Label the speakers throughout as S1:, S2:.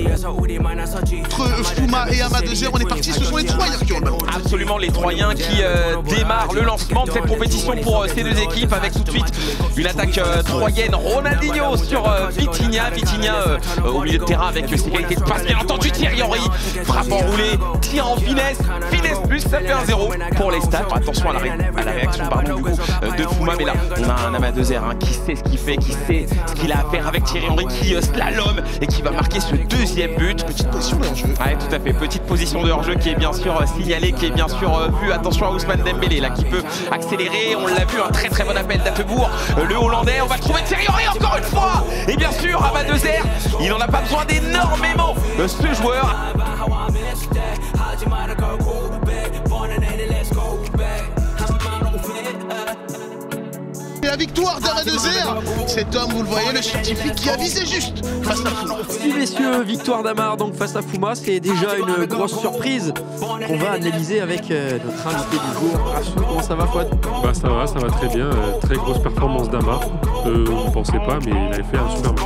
S1: Entre Fuma et Ama 2R, on est parti, ce sont les Troyens qui ont le ballon.
S2: Absolument, les Troyens qui démarrent le lancement de cette compétition pour ces deux équipes avec tout de suite une attaque troyenne. Ronaldinho sur Vitinha. Vitinha au milieu de terrain avec ses qualités de passe. Bien entendu, Thierry Henry frappe enroulé, tire en finesse. Finesse plus, ça fait 1-0 pour les Stats. Attention à la réaction pardon, du coup, de Fuma. Mais là, on a un Ama 2R qui sait ce qu'il fait, qui sait ce qu'il a à faire avec Thierry Henry qui slalom et qui va marquer ce deuxième but.
S1: Petite position de hors-jeu.
S2: Ouais, tout à fait. Petite position de hors-jeu qui est bien sûr signalée, qui est bien sûr vue. Attention à Ousmane Dembélé là qui peut accélérer. On l'a vu, un très très bon appel d'Attebourg. Le Hollandais, on va trouver Thierry Henry encore une fois. Et bien sûr, Ama 2R, il n'en a pas besoin d'énormément. Ce joueur.
S1: Et la victoire d'Ama 2R, cet homme, vous le voyez, le scientifique qui a visé juste face à Fuma.
S3: Si messieurs, victoire d'Amar donc face à Fuma, c'est déjà une grosse surprise qu'on va analyser avec notre invité du jour. Comment ça va, Fouad?
S4: Bah ça va très bien, très grosse performance d'Amar. On ne pensait pas, mais il avait fait un super match.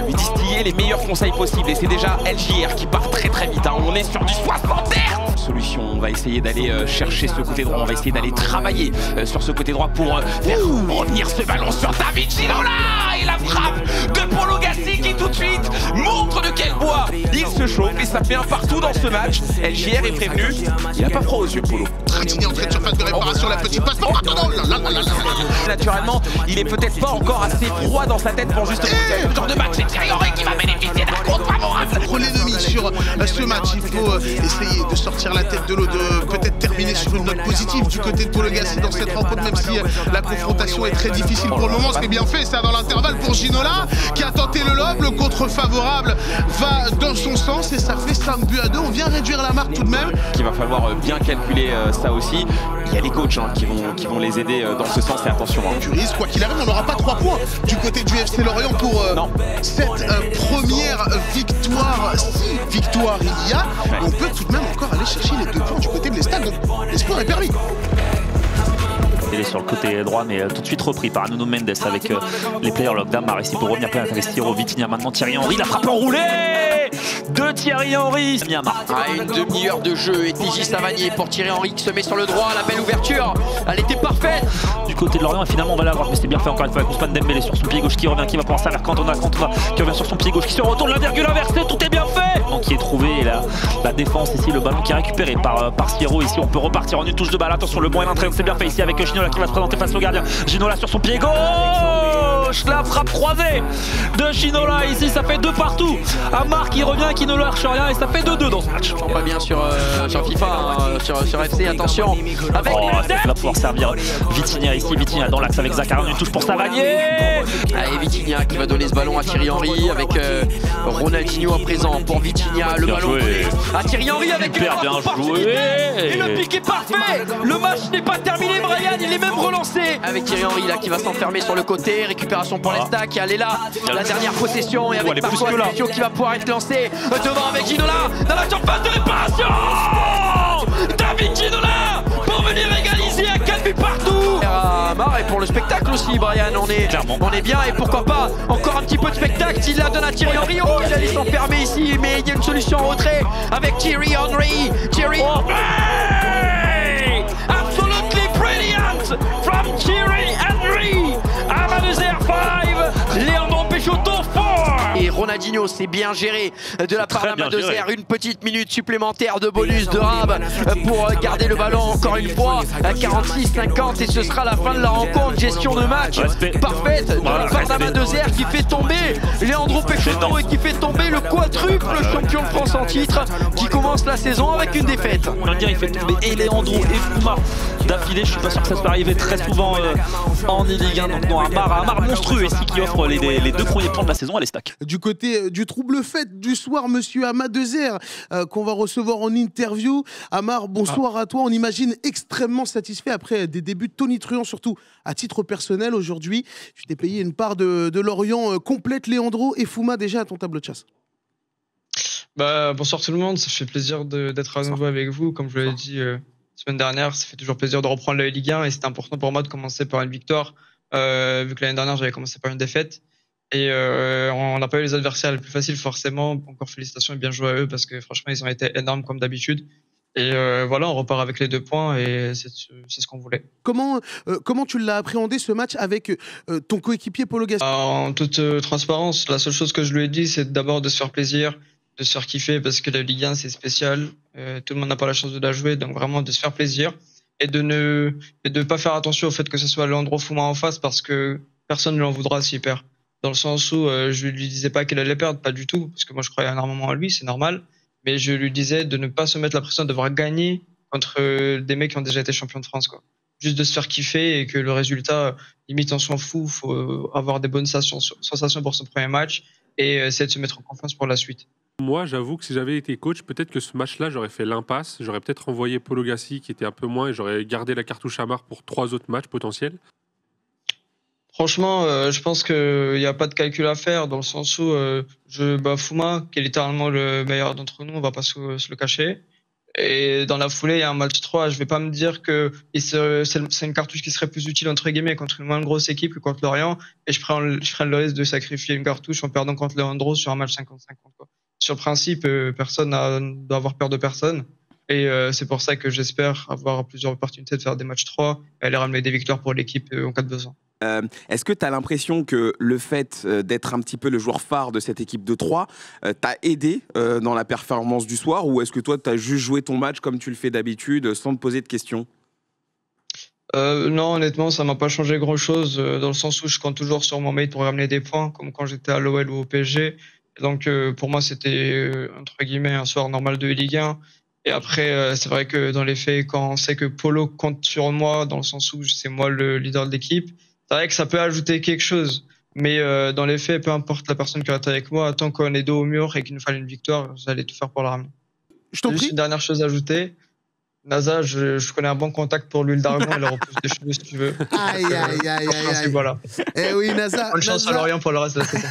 S2: Lui distiller les meilleurs conseils possibles et c'est déjà LJR qui part très très vite, hein. On est sur du 60 solution, on va essayer d'aller chercher ce côté droit, on va essayer d'aller travailler sur ce côté droit pour faire revenir ce ballon sur David Ginola et la frappe de Paulo Gassi qui tout de suite montre de quel bois il se chauffe et ça fait un partout dans ce match. LJR est prévenu, il n'a pas froid aux yeux Paulo.
S1: Trétigny entrée de surface de réparation, la petite passe pour maintenant.
S2: Naturellement, il est peut-être pas encore assez froid dans sa tête pour juste ce genre de match. C'est Thierry Henry qui va bénéficier d'un compte favorable.
S1: Pour l'ennemi sur ce match, il faut essayer de sortir la tête de l'eau, de peut-être terminer sur une note positive du côté de Paulo Gassi dans cette rencontre, même si la confrontation est très difficile pour le moment. Ce qui est bien fait, c'est dans l'intervalle pour Ginola qui a tenté le lob. Le contre favorable va dans son sens et ça fait 5-2. On vient réduire la marque tout de même.
S2: Il va falloir bien calculer ça aussi. Il y a les coachs qui vont les aider dans ce sens et attention.
S1: Du risque, quoi qu'il arrive, on n'aura pas 3 points du côté du FC Lorient pour cette première victoire. Si victoire il y a, on peut tout de même encore aller chercher les 2 points du côté de l'Estade. Donc l'espoir est permis.
S5: Il est sur le côté droit, mais tout de suite repris par Nuno Mendes avec les players lock d'Amar ici pour revenir plein investir au Vitinha. Maintenant Thierry Henry, la frappe enroulée de Thierry Henry.
S3: Une demi-heure de jeu et TJ Savanier pour Thierry Henry qui se met sur le droit. La belle ouverture, elle était parfaite.
S5: Du côté de Lorient et finalement on va l'avoir, mais c'est bien fait encore une fois avec Ousmane Dembélé sur son pied gauche qui revient, qui va pouvoir servir Cantona qui revient sur son pied gauche, qui se retourne, la virgule inversée, tout est bien fait. Donc qui est trouvé et la défense ici, le ballon qui est récupéré par Sierro. Ici on peut repartir en une touche de balle. Attention, le moyen d'entrée, c'est bien fait ici avec Ginola qui va se présenter face au gardien. Ginola sur son pied gauche, la frappe croisée de Ginola ici, ça fait 2 partout. Amar qui revient, qui ne lâche rien et ça fait 2-2 dans ce match.
S3: On va bien sur FIFA, sur FC, attention. Avec
S5: il va pouvoir servir Vitinha ici, Vitinha dans l'axe avec Zakarin, une touche pour Savanier.
S3: Allez, Vitinha qui va donner ce ballon à Thierry Henry avec Ronaldinho à présent pour Vitinha. Le ballon à Thierry Henry avec
S5: super bien joué.
S3: Et le pic est parfait. Le match n'est pas terminé, Brian, il est même relancé. Avec Thierry Henry là qui va s'enfermer sur le côté, récupération pour l'Esta qui allait là, la dernière possession et avec Marco Asensio qui va pouvoir être lancé devant avec Ginola dans la surface de réparation. David Ginola pour venir égaliser à 4 buts partout. Et pour le spectacle aussi, Brian, on est bien et pourquoi pas encore un petit peu de spectacle. Il la donne à Thierry Henry. Oh, il allait s'enfermer ici, mais il y a une solution en retrait avec Thierry Henry. Thierry Henry, absolutely brilliant from Thierry Henry. Ama 2R 5, Leandro Peixoto 4. Et Ronaldinho, c'est bien géré de la part d'Ama 2R. Une petite minute supplémentaire de bonus de Rab pour garder le ballon encore une fois à 46-50 et ce sera la fin de la rencontre. Gestion de match parfaite de la part d'Ama 2R qui fait tomber Leandro Peixoto et qui fait tomber le quadruple champion de France en titre qui commence la saison avec une défaite.
S5: On va dire il fait tomber et Leandro et Fuma d'affilée. Je suis pas sûr que ça peut arriver très souvent en Ligue 1. Donc non, Amar monstrueux ici qui offre les 2 premiers points de la saison à l'Estac.
S1: Du côté du trouble fête du soir, monsieur Ama 2R, qu'on va recevoir en interview. Amar, bonsoir à toi. On imagine extrêmement satisfait après des débuts de Tony Truant, surtout à titre personnel aujourd'hui. Tu t'es payé une part de Lorient complète, Leandro et Fuma déjà à ton tableau de chasse.
S6: Bonsoir tout le monde, ça fait plaisir d'être à nouveau avec vous. Comme je l'ai dit la semaine dernière, ça fait toujours plaisir de reprendre la Ligue 1 et c'était important pour moi de commencer par une victoire, vu que l'année dernière j'avais commencé par une défaite. Et on n'a pas eu les adversaires les plus faciles forcément. Encore félicitations et bien joué à eux parce que franchement ils ont été énormes comme d'habitude. Et voilà, on repart avec les 2 points et c'est ce qu'on voulait.
S1: Comment tu l'as appréhendé ce match avec ton coéquipier Polo Gassi?
S6: En toute transparence, la seule chose que je lui ai dit, c'est d'abord de se faire plaisir, de se faire kiffer parce que la Ligue 1 c'est spécial. Tout le monde n'a pas la chance de la jouer, donc vraiment de se faire plaisir et de pas faire attention au fait que ce soit Leandro Fuma en face parce que personne ne l'en voudra s'il perd. Dans le sens où je lui disais pas qu'il allait perdre, pas du tout, parce que moi je croyais énormément à lui, c'est normal. Mais je lui disais de ne pas se mettre la pression de devoir gagner contre des mecs qui ont déjà été champions de France, quoi. Juste de se faire kiffer et que le résultat, limite on s'en fout, faut avoir des bonnes sensations pour son premier match et essayer de se mettre en confiance pour la suite.
S4: Moi, j'avoue que si j'avais été coach, peut-être que ce match-là, j'aurais fait l'impasse. J'aurais peut-être envoyé Polo Gassi, qui était un peu moins, et j'aurais gardé la cartouche à marre pour 3 autres matchs potentiels.
S6: Franchement, je pense qu'il n'y a pas de calcul à faire dans le sens où Fuma, qui est littéralement le meilleur d'entre nous, on va pas se le cacher. Et dans la foulée, il y a un match 3. Je vais pas me dire que c'est une cartouche qui serait plus utile entre guillemets contre une moins grosse équipe que contre Lorient. Et je prends le risque de sacrifier une cartouche en perdant contre Leandro sur un match 50-50. Sur le principe, personne doit avoir peur de personne. Et c'est pour ça que j'espère avoir plusieurs opportunités de faire des matchs 3 et aller ramener des victoires pour l'équipe en cas de besoin.
S7: Est-ce que tu as l'impression que le fait d'être un petit peu le joueur phare de cette équipe de 3 t'a aidé dans la performance du soir, ou est-ce que toi tu as juste joué ton match comme tu le fais d'habitude sans te poser de questions?
S6: Non, honnêtement, ça m'a pas changé grand-chose dans le sens où je compte toujours sur mon mate pour ramener des points comme quand j'étais à l'OL ou au PSG. Et donc pour moi, c'était entre guillemets un soir normal de Ligue 1. Et après, c'est vrai que dans les faits, quand on sait que Polo compte sur moi, dans le sens où c'est moi le leader de l'équipe, c'est vrai que ça peut ajouter quelque chose. Mais dans les faits, peu importe la personne qui va être avec moi, tant qu'on est dos au mur et qu'il nous fallait une victoire, j'allais tout faire pour la ramener.
S1: Je t'en prie.
S6: Juste une dernière chose à ajouter. NASA, je connais un bon contact pour l'huile d'argan, elle repousse des cheveux si tu veux.
S1: Aïe, aïe, aïe, aïe.
S6: Voilà.
S1: Eh oui, NASA.
S6: Bonne chance à Lorient pour le reste de la saison.